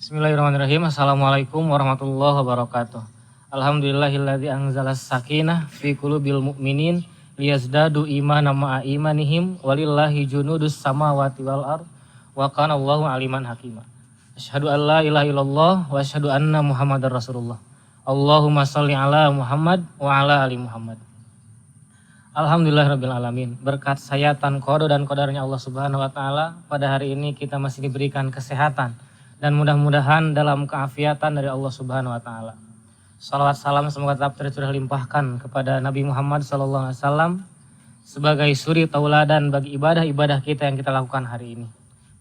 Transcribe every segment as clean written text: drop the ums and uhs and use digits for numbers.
Bismillahirrahmanirrahim. Assalamualaikum warahmatullahi wabarakatuh. Alhamdulillahilladzi anzalas sakinah fi qulubil mu'minin liyazdadu imanan ma'a imanihim walillahi junudus samawati wal ard wa kana Allahu aliman hakima. Asyhadu an la ilaha illallah wa asyhadu anna Muhammadar Rasulullah. Allahumma shalli ala Muhammad wa ala ali Muhammad. Alhamdulillahirabbil alamin. Berkat sayatan qada dan qadarnya Allah Subhanahu wa taala, pada hari ini kita masih diberikan kesehatan dan mudah-mudahan dalam keafiatan dari Allah Subhanahu wa taala. Salawat salam semoga tetap tercurah limpahkan kepada Nabi Muhammad SAW sebagai suri tauladan bagi ibadah-ibadah kita yang kita lakukan hari ini.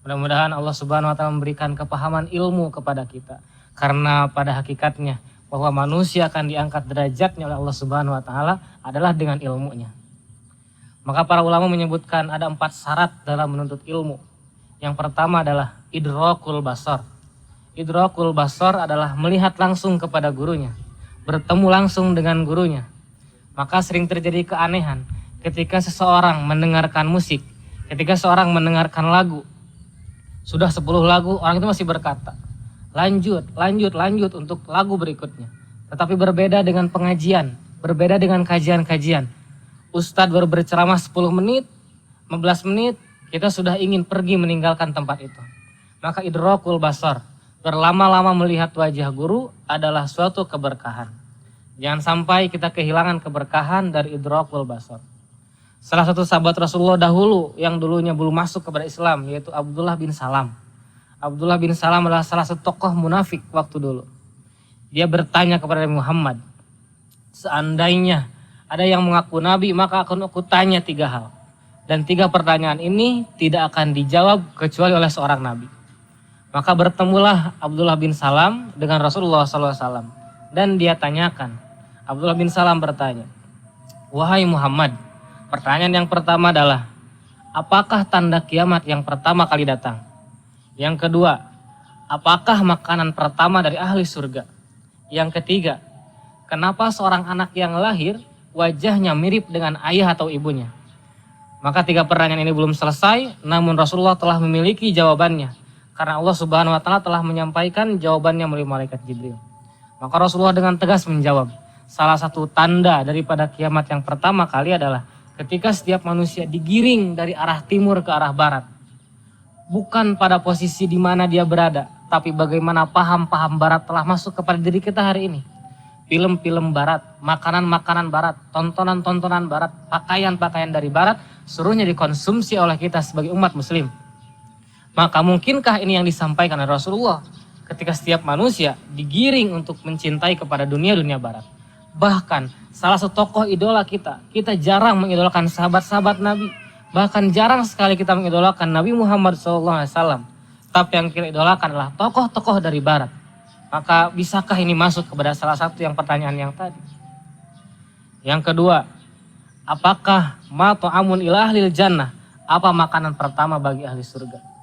Mudah-mudahan Allah Subhanahu wa taala memberikan kepahaman ilmu kepada kita, karena pada hakikatnya bahwa manusia akan diangkat derajatnya oleh Allah Subhanahu wa taala adalah dengan ilmunya. Maka para ulama menyebutkan ada 4 syarat dalam menuntut ilmu. Yang pertama adalah idrakul basar. Idrakul basar adalah melihat langsung kepada gurunya, bertemu langsung dengan gurunya. Maka sering terjadi keanehan ketika seseorang mendengarkan musik, ketika seorang mendengarkan lagu. Sudah 10 lagu, orang itu masih berkata, lanjut untuk lagu berikutnya. Tetapi berbeda dengan pengajian, berbeda dengan kajian-kajian. Ustadz baru berceramah 10 menit, 15 menit, kita sudah ingin pergi meninggalkan tempat itu. Maka idrakul basar, berlama-lama melihat wajah guru adalah suatu keberkahan. Jangan sampai kita kehilangan keberkahan dari idrakul basar. Salah satu sahabat Rasulullah dahulu yang dulunya belum masuk kepada Islam, yaitu Abdullah bin Salam. Abdullah bin Salam adalah salah satu tokoh munafik waktu dulu. Dia bertanya kepada Nabi Muhammad, seandainya ada yang mengaku Nabi, maka akan aku tanya 3 hal. Dan 3 pertanyaan ini tidak akan dijawab kecuali oleh seorang Nabi. Maka bertemulah Abdullah bin Salam dengan Rasulullah SAW. Dan dia tanyakan, Abdullah bin Salam bertanya, wahai Muhammad, pertanyaan yang pertama adalah, apakah tanda kiamat yang pertama kali datang? Yang kedua, apakah makanan pertama dari ahli surga? Yang ketiga, kenapa seorang anak yang lahir wajahnya mirip dengan ayah atau ibunya? Maka 3 pertanyaan ini belum selesai, namun Rasulullah telah memiliki jawabannya. Karena Allah Subhanahu wa taala telah menyampaikan jawabannya melalui malaikat Jibril. Maka Rasulullah dengan tegas menjawab, salah satu tanda daripada kiamat yang pertama kali adalah ketika setiap manusia digiring dari arah timur ke arah barat. Bukan pada posisi di mana dia berada, tapi bagaimana paham-paham barat telah masuk kepada diri kita hari ini. Film-film barat, makanan-makanan barat, tontonan-tontonan barat, pakaian-pakaian dari barat, seluruhnya dikonsumsi oleh kita sebagai umat muslim. Maka mungkinkah ini yang disampaikan oleh Rasulullah ketika setiap manusia digiring untuk mencintai kepada dunia-dunia barat. Bahkan salah satu tokoh idola kita jarang mengidolakan sahabat-sahabat Nabi. Bahkan jarang sekali kita mengidolakan Nabi Muhammad SAW. Tapi yang kita idolakan adalah tokoh-tokoh dari barat. Maka bisakah ini masuk kepada salah satu yang pertanyaan yang tadi? Yang kedua, apakah ma ta'amun ila ahlil jannah? Apa makanan pertama bagi ahli surga?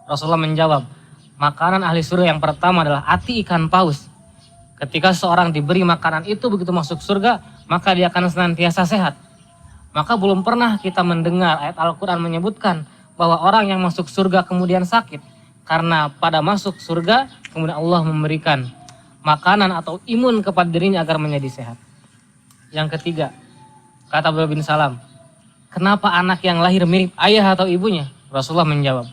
Rasulullah menjawab, makanan ahli surga yang pertama adalah ati ikan paus. Ketika seorang diberi makanan itu begitu masuk surga, maka dia akan senantiasa sehat. Maka belum pernah kita mendengar ayat Al-Quran menyebutkan bahwa orang yang masuk surga kemudian sakit. Karena pada masuk surga, kemudian Allah memberikan makanan atau imun kepada dirinya agar menjadi sehat. Yang ketiga, kata Abdullah bin Salam, kenapa anak yang lahir mirip ayah atau ibunya? Rasulullah menjawab,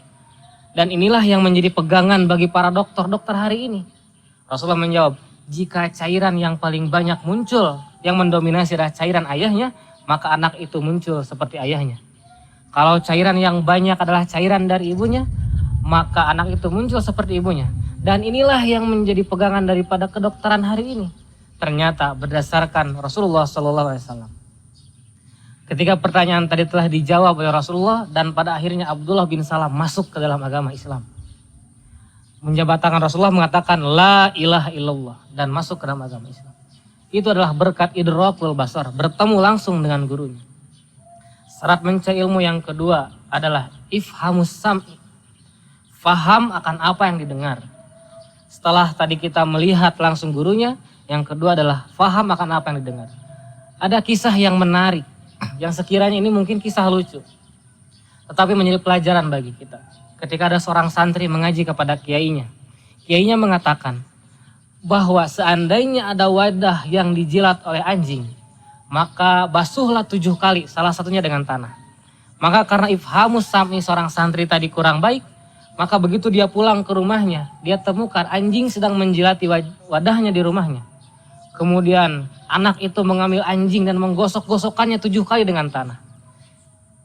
dan inilah yang menjadi pegangan bagi para dokter-dokter hari ini. Rasulullah menjawab, jika cairan yang paling banyak muncul, yang mendominasi adalah cairan ayahnya, maka anak itu muncul seperti ayahnya. Kalau cairan yang banyak adalah cairan dari ibunya, maka anak itu muncul seperti ibunya. Dan inilah yang menjadi pegangan daripada kedokteran hari ini. Ternyata berdasarkan Rasulullah SAW. Ketika pertanyaan tadi telah dijawab oleh Rasulullah, dan pada akhirnya Abdullah bin Salam masuk ke dalam agama Islam. Menjabat tangan Rasulullah mengatakan la ilaha illallah dan masuk ke dalam agama Islam. Itu adalah berkat idrakul basar, bertemu langsung dengan gurunya. Syarat mencari ilmu yang kedua adalah ifhamus sam'i, faham akan apa yang didengar. Setelah tadi kita melihat langsung gurunya, yang kedua adalah faham akan apa yang didengar. Ada kisah yang menarik, yang sekiranya ini mungkin kisah lucu, tetapi menjadi pelajaran bagi kita. Ketika ada seorang santri mengaji kepada kiainya, Kiainya mengatakan bahwa seandainya ada wadah yang dijilat oleh anjing, maka basuhlah 7 kali, salah satunya dengan tanah. Maka karena ifhamus sam'i seorang santri tadi kurang baik, maka begitu dia pulang ke rumahnya, dia temukan anjing sedang menjilati wadahnya di rumahnya. Kemudian anak itu mengambil anjing dan menggosok-gosokkannya 7 kali dengan tanah.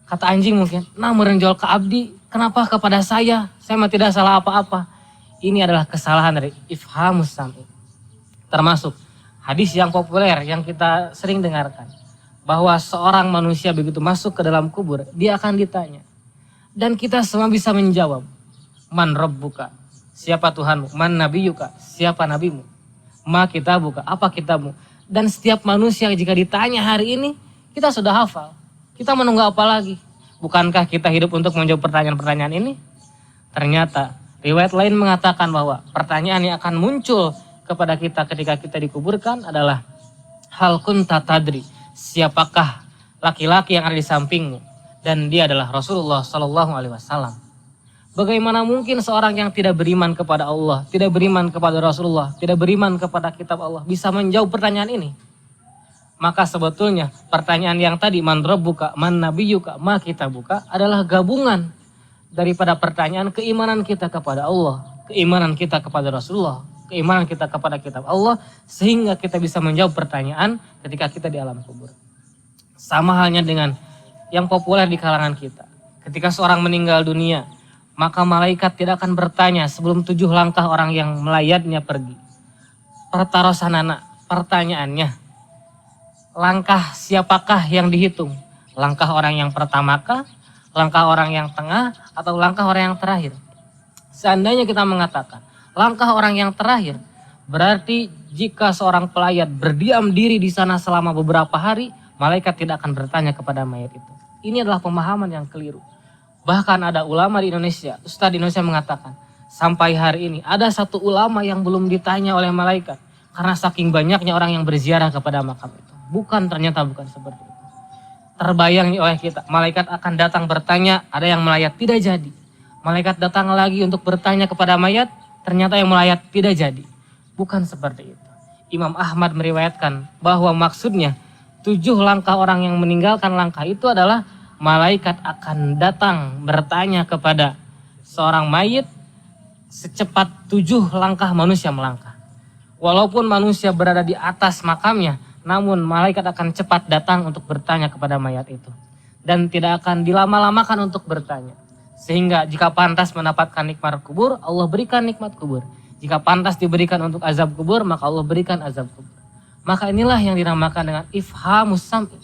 Kata anjing mungkin, nah merenjol ke abdi, kenapa kepada saya mah tidak salah apa-apa. Ini adalah kesalahan dari ifhamus sam'i. Termasuk hadis yang populer yang kita sering dengarkan. Bahwa seorang manusia begitu masuk ke dalam kubur, dia akan ditanya. Dan kita semua bisa menjawab. Man rabbuka, siapa Tuhanmu? Man nabiyuka, siapa nabimu? Ma kitabuka, apa kitabmu? Dan setiap manusia jika ditanya hari ini, kita sudah hafal. Kita menunggu apa lagi? Bukankah kita hidup untuk menjawab pertanyaan-pertanyaan ini? Ternyata riwayat lain mengatakan bahwa pertanyaan yang akan muncul kepada kita ketika kita dikuburkan adalah hal kunta tadri, siapakah laki-laki yang ada di sampingmu? Dan dia adalah Rasulullah Shallallahu Alaihi Wasallam. Bagaimana mungkin seorang yang tidak beriman kepada Allah, tidak beriman kepada Rasulullah, tidak beriman kepada kitab Allah bisa menjawab pertanyaan ini? Maka sebetulnya pertanyaan yang tadi man rabbuka, man nabiyuka, ma kitabuka adalah gabungan daripada pertanyaan keimanan kita kepada Allah, keimanan kita kepada Rasulullah, keimanan kita kepada kitab Allah, sehingga kita bisa menjawab pertanyaan ketika kita di alam kubur. Sama halnya dengan yang populer di kalangan kita. Ketika seorang meninggal dunia, maka malaikat tidak akan bertanya sebelum 7 langkah orang yang melayatnya pergi. Pertarosanana, pertanyaannya, langkah siapakah yang dihitung? Langkah orang yang pertamakah? Langkah orang yang tengah? Atau langkah orang yang terakhir? Seandainya kita mengatakan langkah orang yang terakhir, berarti jika seorang pelayat berdiam diri di sana selama beberapa hari, malaikat tidak akan bertanya kepada mayat itu. Ini adalah pemahaman yang keliru. Bahkan ada ulama di Indonesia, ustadz di Indonesia mengatakan, sampai hari ini ada satu ulama yang belum ditanya oleh malaikat karena saking banyaknya orang yang berziarah kepada makam itu. Ternyata bukan seperti itu. Terbayang oleh kita, malaikat akan datang bertanya, ada yang melayat tidak jadi. Malaikat datang lagi untuk bertanya kepada mayat, ternyata yang melayat tidak jadi. Bukan seperti itu. Imam Ahmad meriwayatkan bahwa maksudnya 7 langkah orang yang meninggalkan langkah itu adalah malaikat akan datang bertanya kepada seorang mayit secepat 7 langkah manusia melangkah. Walaupun manusia berada di atas makamnya, namun malaikat akan cepat datang untuk bertanya kepada mayat itu. Dan tidak akan dilama-lamakan untuk bertanya. Sehingga jika pantas mendapatkan nikmat kubur, Allah berikan nikmat kubur. Jika pantas diberikan untuk azab kubur, maka Allah berikan azab kubur. Maka inilah yang dinamakan dengan ifhamus sam'i.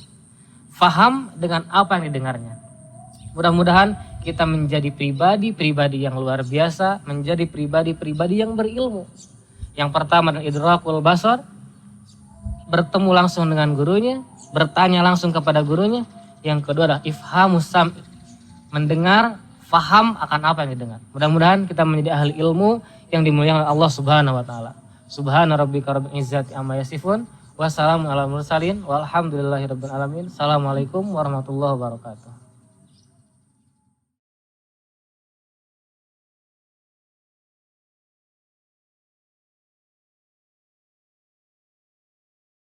Faham dengan apa yang didengarnya. Mudah-mudahan kita menjadi pribadi-pribadi yang luar biasa, menjadi pribadi-pribadi yang berilmu. Yang pertama adalah idrakul basar, bertemu langsung dengan gurunya, bertanya langsung kepada gurunya. Yang kedua adalah ifhamus sam'i, mendengar, faham akan apa yang didengar. Mudah-mudahan kita menjadi ahli ilmu yang dimuliakan oleh Allah Subhanahu wa taala. Subhana rabbika rabbil izzati amma yasifun, wassalamu ala mursalin, walhamdulillahirabbil alamin. Assalamualaikum warahmatullahi wabarakatuh.